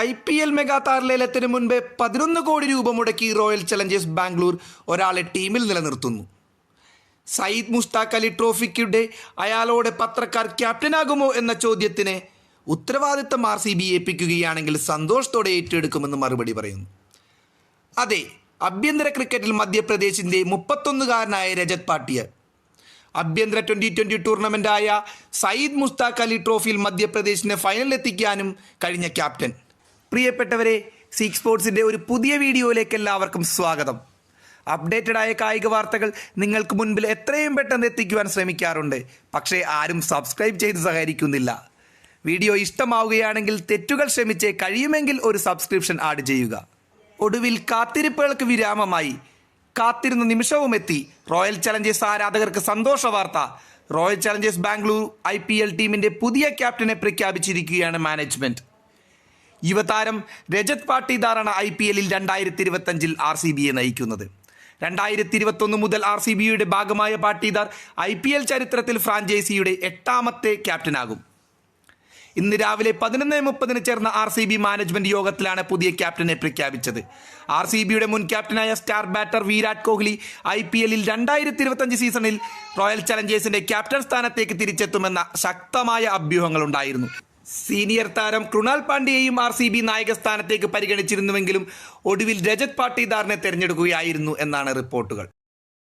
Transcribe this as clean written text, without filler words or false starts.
IPL mega താരലേലത്തിന് മുൻപ് 11 കോടി രൂപ മുടക്കി റോയൽ ചലഞ്ചേഴ്സ് ബാംഗ്ലൂർ ഒരാളെ ടീമിൽ നിലനിർത്തുന്നു. സയ്യിദ് മുഷ്താഖ് അലി ട്രോഫിക്കിടെ അയാളോട് പത്രക്കാർ ക്യാപ്റ്റനാകുമോ എന്ന ചോദ്യത്തിന് ഉത്തരവാദിത്തം RCB ഏൽപ്പിക്കുകയാണെങ്കിൽ സന്തോഷത്തോടെ ഏറ്റെടുക്കുമെന്ന് മറുപടി പറയുന്നു. അതെ, ആഭ്യന്തര ക്രിക്കറ്റിൽ മധ്യപ്രദേശിൻ്റെ 31കാരനായ രജത് പാട്ടിയർ ആഭ്യന്തര T20 ടൂർണമെൻ്റായ സയ്യിദ് മുഷ്താഖ് അലി ട്രോഫിയിൽ മധ്യപ്രദേശിനെ ഫൈനലിലെത്തിക്കാനും കഴിഞ്ഞ ക്യാപ്റ്റൻ. പ്രിയപ്പെട്ടവരെ, സീക്ക് സ്പോർട്സിൻ്റെ ഒരു പുതിയ വീഡിയോയിലേക്ക് എല്ലാവർക്കും സ്വാഗതം. അപ്ഡേറ്റഡായ കായിക വാർത്തകൾ നിങ്ങൾക്ക് മുൻപിൽ എത്രയും പെട്ടെന്ന് എത്തിക്കുവാൻ ശ്രമിക്കാറുണ്ട്, പക്ഷേ ആരും സബ്സ്ക്രൈബ് ചെയ്ത് സഹകരിക്കുന്നില്ല. വീഡിയോ ഇഷ്ടമാവുകയാണെങ്കിൽ തെറ്റുകൾ ക്ഷമിച്ച് കഴിയുമെങ്കിൽ ഒരു സബ്സ്ക്രിപ്ഷൻ ആഡ് ചെയ്യുക. ഒടുവിൽ കാത്തിരിപ്പുകൾക്ക് വിരാമമായി. കാത്തിരുന്ന നിമിഷവും എത്തി. റോയൽ ചലഞ്ചേഴ്സ് ആരാധകർക്ക് സന്തോഷ വാർത്ത. റോയൽ ചലഞ്ചേഴ്സ് ബാംഗ്ലൂർ IPL ടീമിൻ്റെ പുതിയ ക്യാപ്റ്റനെ പ്രഖ്യാപിച്ചിരിക്കുകയാണ് മാനേജ്മെൻറ്റ്. യുവതാരം രജത് പാട്ടീദാറാണ് IPLൽ 2025 RCBയെ നയിക്കുന്നത്. 2021 മുതൽ RCBയുടെ ഭാഗമായ പാട്ടീദാർ IPL ചരിത്രത്തിൽ ഫ്രാഞ്ചൈസിയുടെ 8ാമത്തെ ക്യാപ്റ്റനാകും. ഇന്ന് രാവിലെ 11:30 ചേർന്ന RCB മാനേജ്മെന്റ് യോഗത്തിലാണ് പുതിയ ക്യാപ്റ്റനെ പ്രഖ്യാപിച്ചത്. RCBയുടെ മുൻ ക്യാപ്റ്റനായ സ്റ്റാർ ബാറ്റർ വിരാട് കോഹ്ലി IPLൽ 2025 സീസണിൽ റോയൽ ചലഞ്ചേഴ്സിന്റെ ക്യാപ്റ്റൻ സ്ഥാനത്തേക്ക് തിരിച്ചെത്തുമെന്ന ശക്തമായ അഭ്യൂഹങ്ങളുണ്ടായിരുന്നു. സീനിയർ താരം കൃണാൽ പാണ്ഡ്യയെയും RCB നായക സ്ഥാനത്തേക്ക് പരിഗണിച്ചിരുന്നുവെങ്കിലും ഒടുവിൽ രജത് പാട്ടീദാറിനെ തിരഞ്ഞെടുക്കുകയായിരുന്നു എന്നാണ് റിപ്പോർട്ടുകൾ.